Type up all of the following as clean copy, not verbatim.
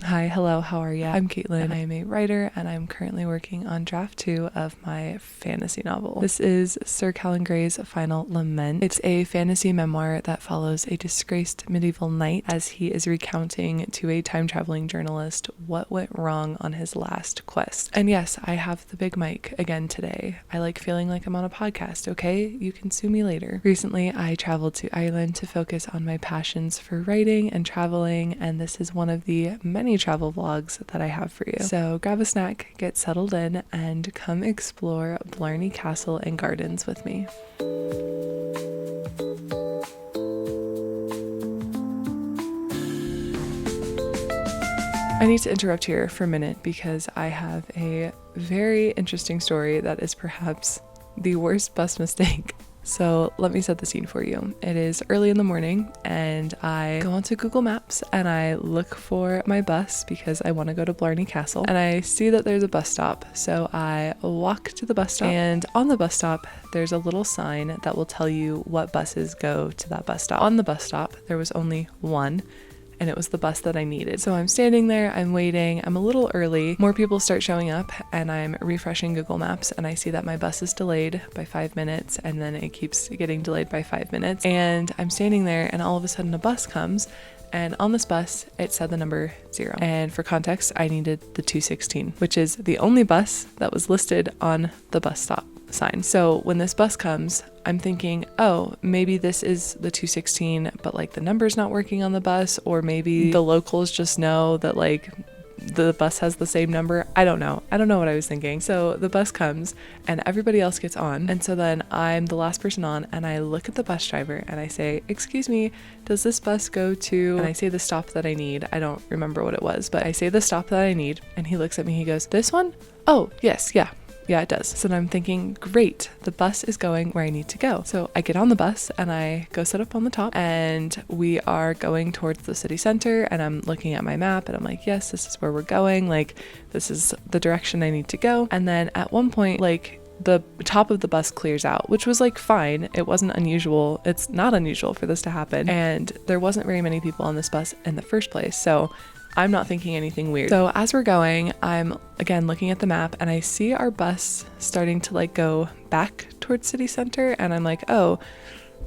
Hi, hello, how are you? I'm Caitlin. I am a writer and I'm currently working on draft 2 of my fantasy novel. This is Sir Callan Gray's Final Lament. It's a fantasy memoir that follows a disgraced medieval knight as he is recounting to a time-traveling journalist what went wrong on his last quest. And yes, I have the big mic again today. I like feeling like I'm on a podcast, okay? You can sue me later. Recently, I traveled to Ireland to focus on my passions for writing and traveling, and this is one of the many travel vlogs that I have for you. So grab a snack, get settled in, and come explore Blarney Castle and Gardens with me. I need to interrupt here for a minute because I have a very interesting story that is perhaps the worst bus mistake. So let me set the scene for you. It is early in the morning and I go onto Google Maps and I look for my bus because I want to go to Blarney Castle, and I see that there's a bus stop. So I walk to the bus stop, and on the bus stop there's a little sign that will tell you what buses go to that bus stop. On the bus stop there was only one, and it was the bus that I needed. So I'm standing there, I'm waiting, I'm a little early, more people start showing up, and I'm refreshing Google Maps and I see that my bus is delayed by 5 minutes, and then it keeps getting delayed by 5 minutes. And I'm standing there and all of a sudden a bus comes, and on this bus it said the number 0. And for context, I needed the 216, which is the only bus that was listed on the bus stop sign. So when this bus comes, I'm thinking, oh, maybe this is the 216, but like the number's not working on the bus, or maybe the locals just know that like the bus has the same number. I don't know what I was thinking. So the bus comes and everybody else gets on, and so then I'm the last person on, and I look at the bus driver and I say, excuse me, does this bus go to, and I say the stop that I need. I don't remember what it was, but I say the stop that I need, and he looks at me, he goes, this one? Oh yes, yeah, it does. So then I'm thinking, great, the bus is going where I need to go. So I get on the bus and I go sit up on the top, and we are going towards the city center, and I'm looking at my map and I'm like, yes, this is where we're going. Like, this is the direction I need to go. And then at one point, like, the top of the bus clears out, which was like fine. It wasn't unusual. It's not unusual for this to happen. And there wasn't very many people on this bus in the first place. So I'm not thinking anything weird. So as we're going, I'm again looking at the map and I see our bus starting to like go back towards city center, and I'm like, oh,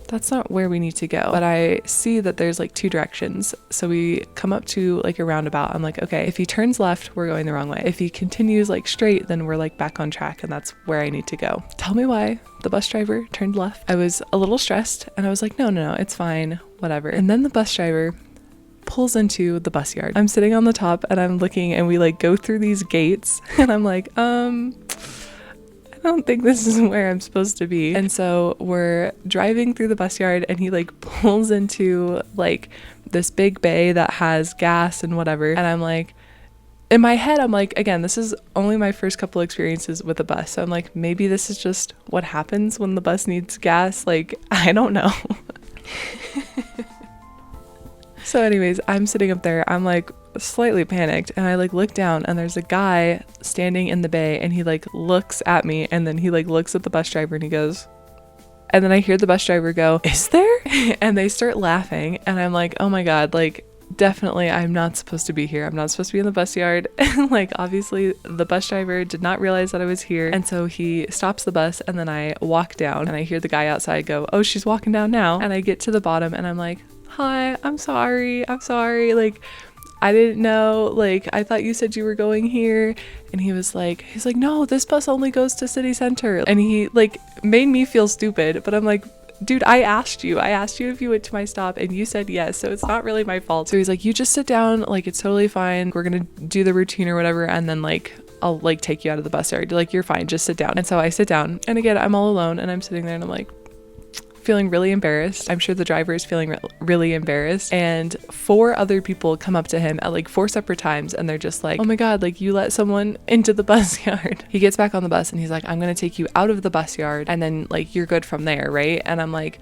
that's not where we need to go. But I see that there's like two directions. So we come up to like a roundabout. I'm like, okay, if he turns left, we're going the wrong way. If he continues like straight, then we're like back on track, and that's where I need to go. Tell me why the bus driver turned left. I was a little stressed and I was like, no, it's fine, whatever. And then the bus driver pulls into the bus yard. I'm sitting on the top and I'm looking, and we like go through these gates, and I'm like, I don't think this is where I'm supposed to be. And so we're driving through the bus yard, and he like pulls into like this big bay that has gas and whatever. And I'm like, in my head, I'm like, again, this is only my first couple experiences with a bus. So I'm like, maybe this is just what happens when the bus needs gas. Like, I don't know. So anyways, I'm sitting up there, I'm like slightly panicked, and I like look down and there's a guy standing in the bay, and he like looks at me, and then he like looks at the bus driver and he goes, and then I hear the bus driver go, is there? And they start laughing, and I'm like, oh my God, like definitely I'm not supposed to be here. I'm not supposed to be in the bus yard. And like obviously the bus driver did not realize that I was here, and so he stops the bus, and then I walk down and I hear the guy outside go, oh, she's walking down now. And I get to the bottom and I'm like, hi, I'm sorry, like I didn't know, like I thought you said you were going here. And he's like, no, this bus only goes to city center. And he like made me feel stupid, but I'm like, dude, I asked you if you went to my stop and you said yes, so it's not really my fault. So he's like, you just sit down, like it's totally fine, we're gonna do the routine or whatever, and then like I'll like take you out of the bus yard, like you're fine, just sit down. And so I sit down, and again, I'm all alone, and I'm sitting there and I'm like feeling really embarrassed. I'm sure the driver is feeling really embarrassed, and 4 other people come up to him at like 4 separate times, and they're just like, oh my God, like you let someone into the bus yard. He gets back on the bus and he's like, I'm gonna take you out of the bus yard, and then like you're good from there, right? And I'm like,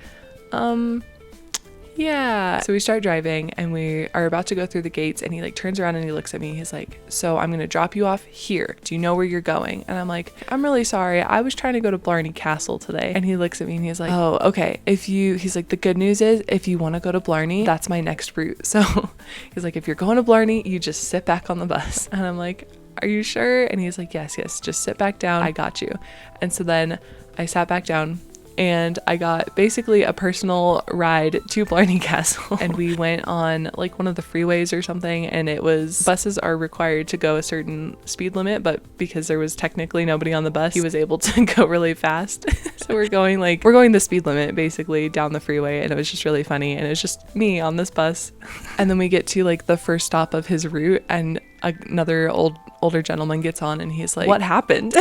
Yeah. So we start driving and we are about to go through the gates, and he like turns around and he looks at me. He's like, so I'm going to drop you off here. Do you know where you're going? And I'm like, I'm really sorry. I was trying to go to Blarney Castle today. And he looks at me and he's like, oh, okay. He's like, the good news is if you want to go to Blarney, that's my next route. So he's like, if you're going to Blarney, you just sit back on the bus. And I'm like, are you sure? And he's like, yes, just sit back down. I got you. And so then I sat back down and I got basically a personal ride to Blarney Castle. And we went on like one of the freeways or something, and it was, buses are required to go a certain speed limit, but because there was technically nobody on the bus, he was able to go really fast. So we're going the speed limit basically down the freeway, and it was just really funny, and it was just me on this bus. And then we get to like the first stop of his route, and another older gentleman gets on, and he's like, what happened?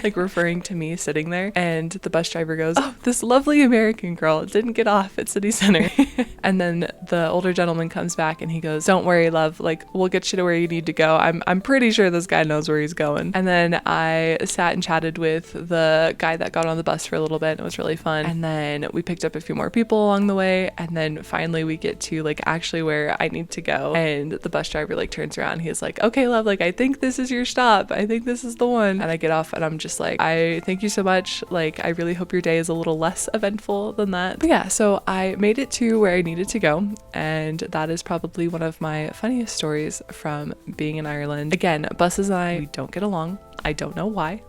Like referring to me sitting there. And the bus driver goes, oh, this lovely American girl didn't get off at City Center. And then the older gentleman comes back and he goes, don't worry, love, like we'll get you to where you need to go. I'm pretty sure this guy knows where he's going. And then I sat and chatted with the guy that got on the bus for a little bit, and it was really fun. And then we picked up a few more people along the way, and then finally we get to like actually where I need to go, and the bus driver like turns around, he's like, okay, love, like I think this is your stop, I think this is the one. And I get off and I'm just like, I thank you so much, like I really hope your day is a little less eventful than that. But yeah, so I made it to where I needed to go, and that is probably one of my funniest stories from being in Ireland. Again, buses and I, we don't get along. I don't know why.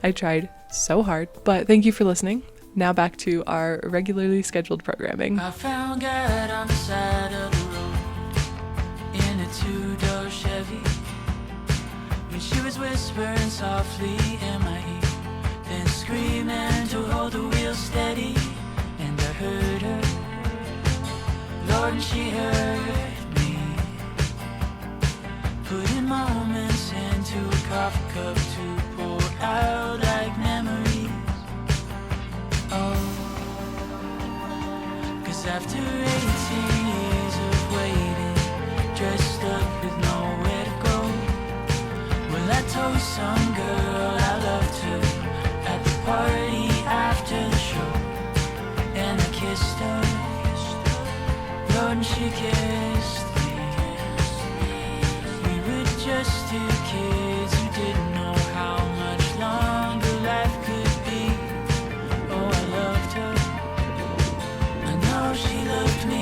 I tried so hard, but thank you for listening. Now back to our regularly scheduled programming. I found God on the side of the road in a two-door Chevy, when she was whispering softly in my ear, then screaming to hold the wheel steady, and I heard her, Lord, and she heard me, putting moments into a coffee cup to pour out like memories. Oh, 'cause after 18 years of waiting, dressed up with nowhere to go, well, I told some girl I loved her at the party after the show, and I kissed her, Lord, and she kissed me. We were just two kids who didn't know how much longer life could be. Oh, I loved her, I know she loved me.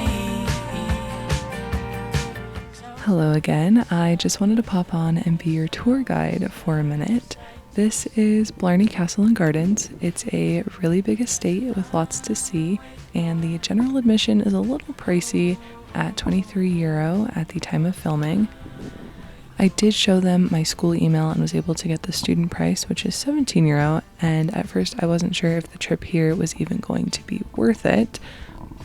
Hello again. I just wanted to pop on and be your tour guide for a minute. This is Blarney Castle Gardens. It's a really big estate with lots to see, and the general admission is a little pricey at €23 at the time of filming. I did show them my school email and was able to get the student price, which is €17, and at first I wasn't sure if the trip here was even going to be worth it,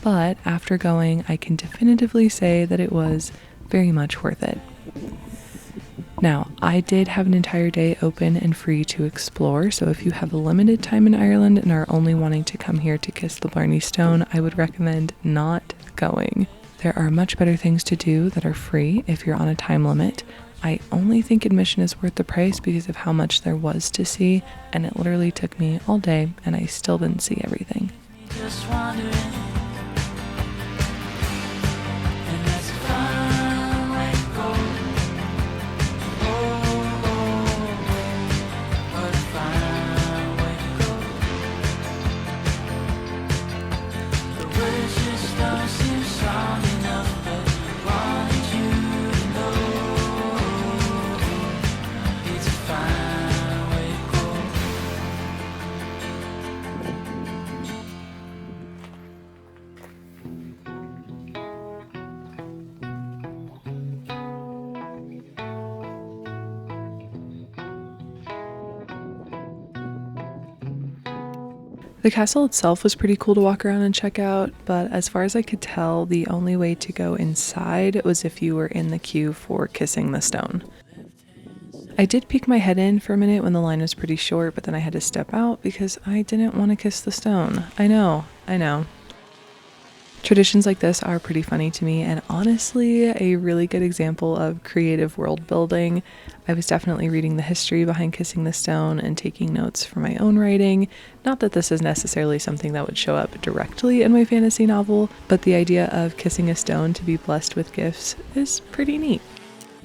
but after going, I can definitively say that it was very much worth it. Now, I did have an entire day open and free to explore, so if you have a limited time in Ireland and are only wanting to come here to kiss the Blarney Stone, I would recommend not going. There are much better things to do that are free if you're on a time limit. I only think admission is worth the price because of how much there was to see, and it literally took me all day and I still didn't see everything. Just wondering. The castle itself was pretty cool to walk around and check out, but as far as I could tell, the only way to go inside was if you were in the queue for kissing the stone. I did peek my head in for a minute when the line was pretty short, but then I had to step out because I didn't want to kiss the stone. I know. Traditions like this are pretty funny to me and honestly a really good example of creative world building. I was definitely reading the history behind kissing the stone and taking notes for my own writing. Not that this is necessarily something that would show up directly in my fantasy novel, but the idea of kissing a stone to be blessed with gifts is pretty neat.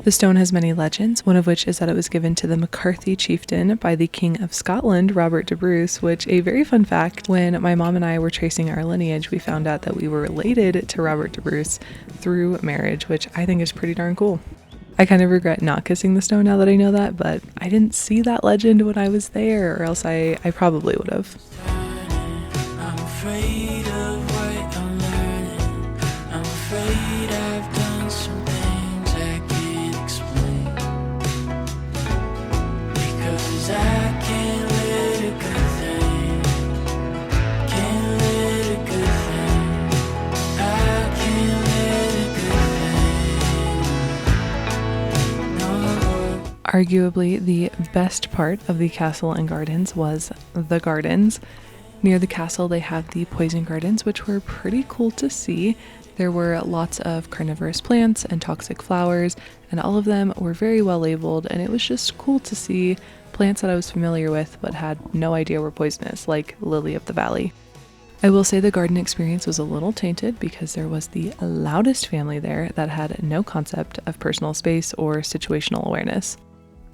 The stone has many legends, one of which is that it was given to the McCarthy chieftain by the King of Scotland, Robert de Bruce, which, a very fun fact, when my mom and I were tracing our lineage, we found out that we were related to Robert de Bruce through marriage, which I think is pretty darn cool. I kind of regret not kissing the stone now that I know that, but I didn't see that legend when I was there, or else I probably would have. I'm afraid of what I'm learning. I'm afraid I've done some things I can't explain. Because I can't let a good thing. Can't let a good thing. I can't let a good thing. No. Arguably, the best part of the castle and gardens was the gardens. Near the castle, they have the poison gardens, which were pretty cool to see. There were lots of carnivorous plants and toxic flowers, and all of them were very well labeled, and it was just cool to see plants that I was familiar with but had no idea were poisonous, like lily of the valley. I will say the garden experience was a little tainted because there was the loudest family there that had no concept of personal space or situational awareness.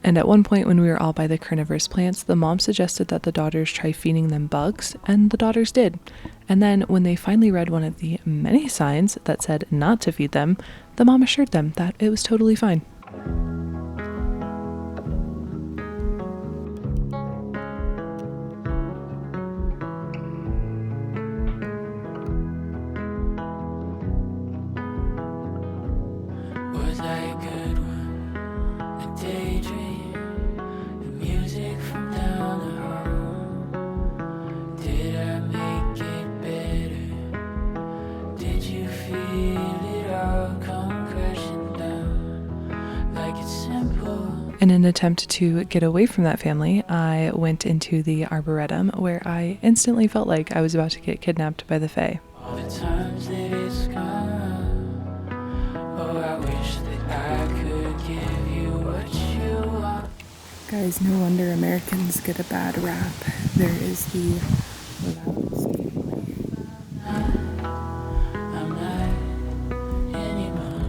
And at one point when we were all by the carnivorous plants, the mom suggested that the daughters try feeding them bugs, and the daughters did. And then when they finally read one of the many signs that said not to feed them, the mom assured them that it was totally fine. Was I a good one? A daydream? The music from down the hall? Did I make it better? Did you feel it all come crashing down? Like it's simple. In an attempt to get away from that family, I went into the Arboretum, where I instantly felt like I was about to get kidnapped by the Fae. All the times that it's gone. Oh, I wish that I could give you what you want. Guys, no wonder Americans get a bad rap. There is the loudest family. I'm not anymore.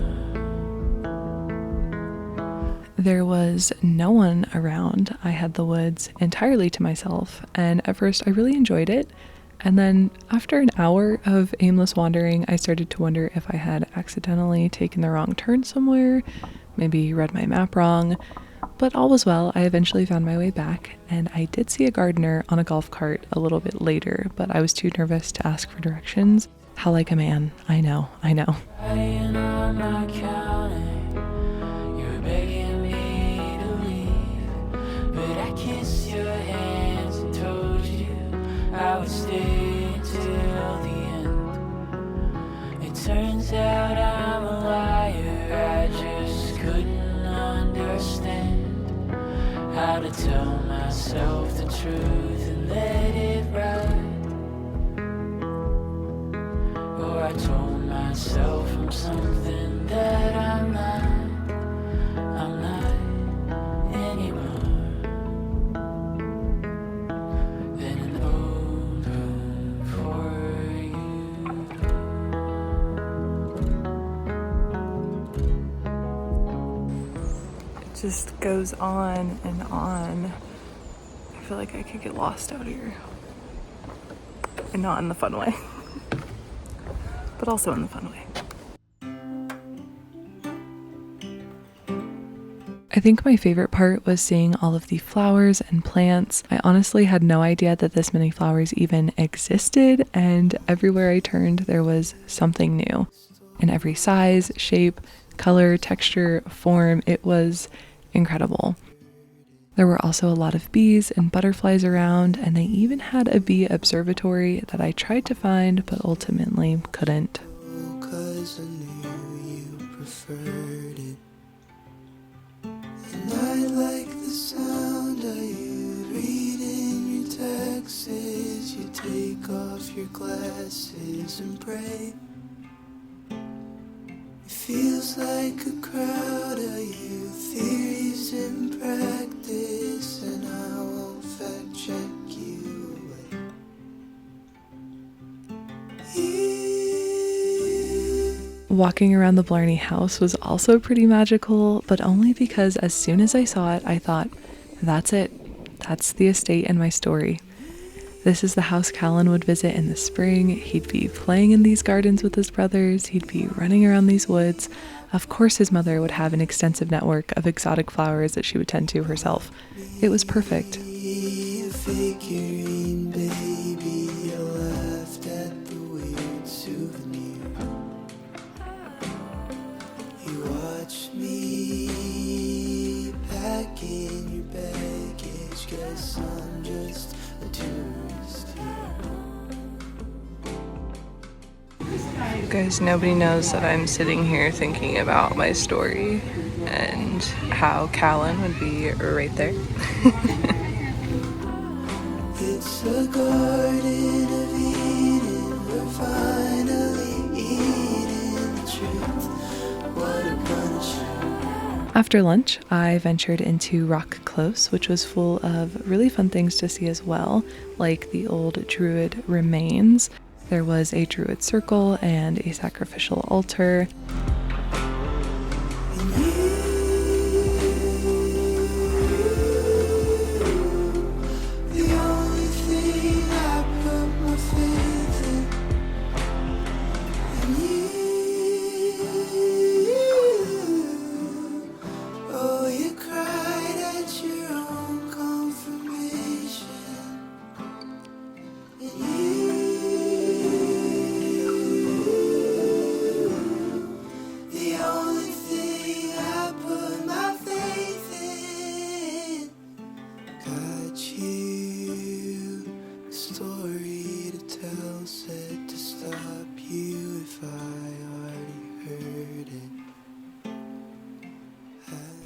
There was no one around. I had the woods entirely to myself, and at first I really enjoyed it. And then after an hour of aimless wandering, I started to wonder if I had accidentally taken the wrong turn somewhere, maybe read my map wrong. But all was well. I eventually found my way back, and I did see a gardener on a golf cart a little bit later, but I was too nervous to ask for directions. How like a man. I know. Lying on my counter, you're begging me to leave, but I kissed your hands and told you I would stay till the end. It turns out I'm a liar. I just couldn't understand how to tell myself the truth and let it ride. Or I told myself I'm something that I'm not anymore. Then an old room for you. It just goes on and on. I feel like I could get lost out here. And not in the fun way. But also in the fun way. I think my favorite part was seeing all of the flowers and plants. I honestly had no idea that this many flowers even existed, and everywhere I turned there was something new. In every size, shape, color, texture, form, it was incredible. There were also a lot of bees and butterflies around, and they even had a bee observatory that I tried to find but ultimately couldn't. 'Cause I knew you preferred it. And I like the sound of you reading your texts. You take off your glasses and pray. feels like a crowd of you, theories in practice, and I won't fact check you away. Walking around the Blarney house was also pretty magical, but only because as soon as I saw it, I thought, that's it. That's the estate and my story. This is the house Callan would visit in the spring. He'd be playing in these gardens with his brothers. He'd be running around these woods. Of course, his mother would have an extensive network of exotic flowers that she would tend to herself. It was perfect. Guys, nobody knows that I'm sitting here thinking about my story and how Callan would be right there. It's a garden of Eden, we're finally eating the truth. What a punishment. After lunch, I ventured into Rock Close, which was full of really fun things to see as well, like the old Druid remains. There was a Druid circle and a sacrificial altar.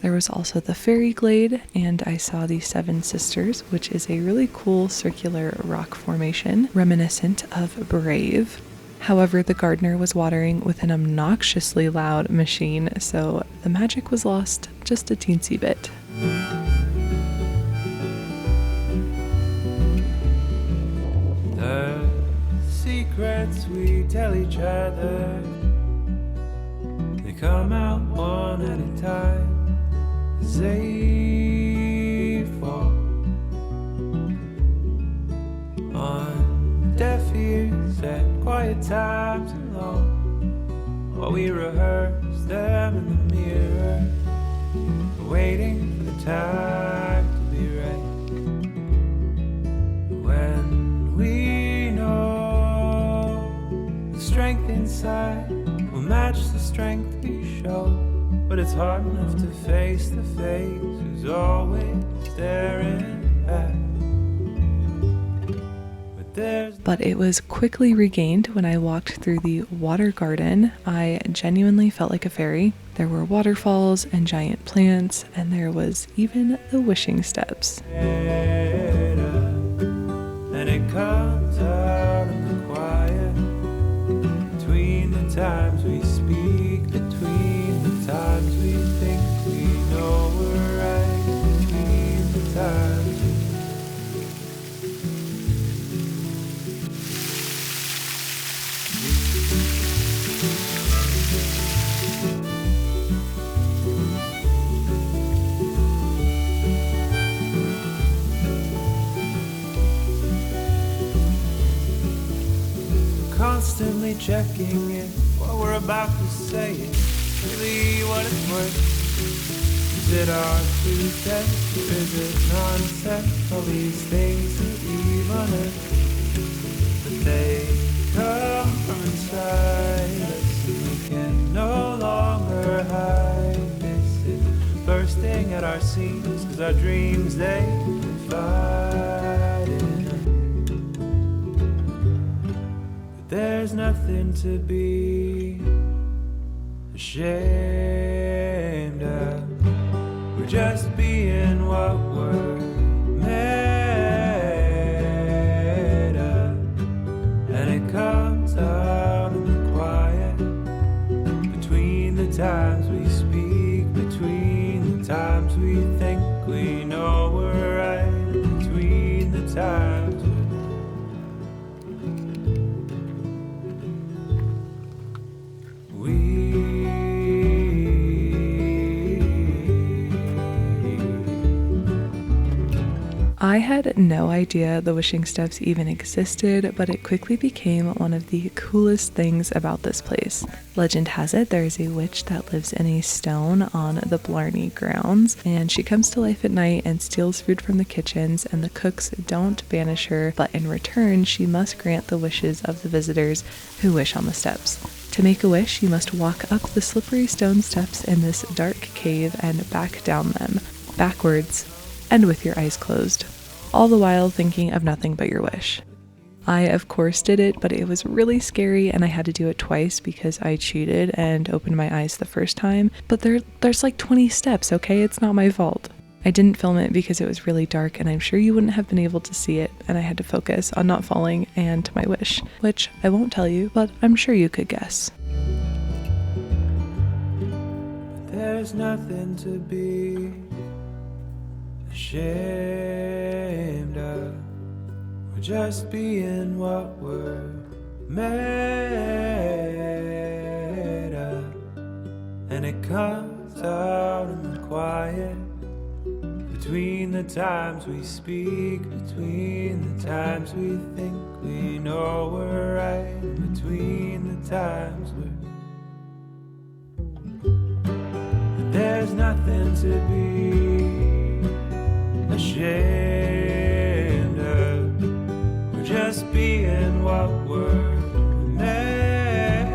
There was also the Fairy Glade, and I saw the Seven Sisters, which is a really cool circular rock formation reminiscent of Brave. However, the gardener was watering with an obnoxiously loud machine, so the magic was lost just a teensy bit. The secrets we tell each other, they come out one at a time. They fall on deaf ears at quiet times alone, while we rehearse them in the mirror, waiting for the time to be right. When we know the strength inside will match the strength we show, but it's hard enough to face the face who's always staring back. But it was quickly regained when I walked through the water garden. I genuinely felt like a fairy. There were waterfalls and giant plants, and there was even the wishing steps. And it comes out in the quiet, between the times we speak, between the times we think we know we're right, between the times constantly checking in what we're about to say is really what it's worth. Is it our truth test or is it nonsense? All these things that we've unearthed, but they come from inside us, and we can no longer hide this. It's bursting at our seams, 'cause our dreams, they confide in. There's nothing to be ashamed of. We're just being what we're made of, and it comes out in the quiet, between the times we think we know we're right, between the times we I had no idea the wishing steps even existed, but it quickly became one of the coolest things about this place. Legend has it there is a witch that lives in a stone on the Blarney grounds, and she comes to life at night and steals food from the kitchens, and the cooks don't banish her, but in return she must grant the wishes of the visitors who wish on the steps. To make a wish, you must walk up the slippery stone steps in this dark cave and back down them, backwards, and with your eyes closed, all the while thinking of nothing but your wish. I, of course, did it, but it was really scary and I had to do it twice because I cheated and opened my eyes the first time. But there's like 20 steps, okay? It's not my fault. I didn't film it because it was really dark and I'm sure you wouldn't have been able to see it, and I had to focus on not falling and my wish, which I won't tell you, but I'm sure you could guess. There's nothing to be ashamed of. We're just being what we're made of, and it comes out in the quiet, between the times we speak, between the times we think we know we're right, between the times there's nothing to be ashamed of. We're just being what we're made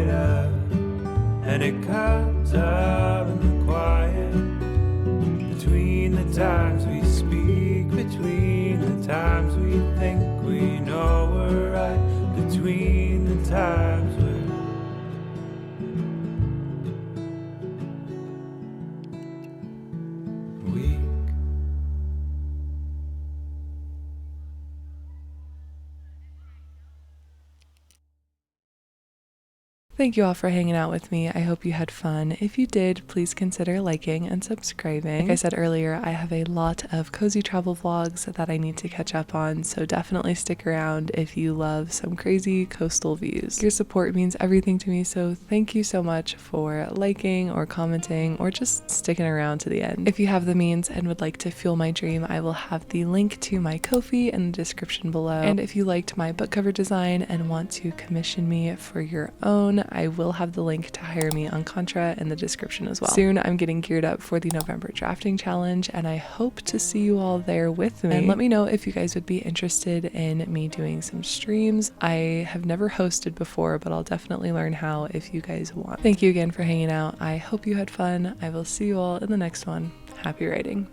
of, and it comes out in the quiet, between the times we speak, between the times we think we know we're right, between the times we're Thank you all for hanging out with me. I hope you had fun. If you did, please consider liking and subscribing. Like I said earlier, I have a lot of cozy travel vlogs that I need to catch up on, so definitely stick around if you love some crazy coastal views. Your support means everything to me, so thank you so much for liking or commenting or just sticking around to the end. If you have the means and would like to fuel my dream, I will have the link to my Ko-fi in the description below. And if you liked my book cover design and want to commission me for your own, I will have the link to hire me on Contra in the description as well. Soon I'm getting geared up for the November drafting challenge, and I hope to see you all there with me. And let me know if you guys would be interested in me doing some streams. I have never hosted before, but I'll definitely learn how if you guys want. Thank you again for hanging out. I hope you had fun. I will see you all in the next one. Happy writing.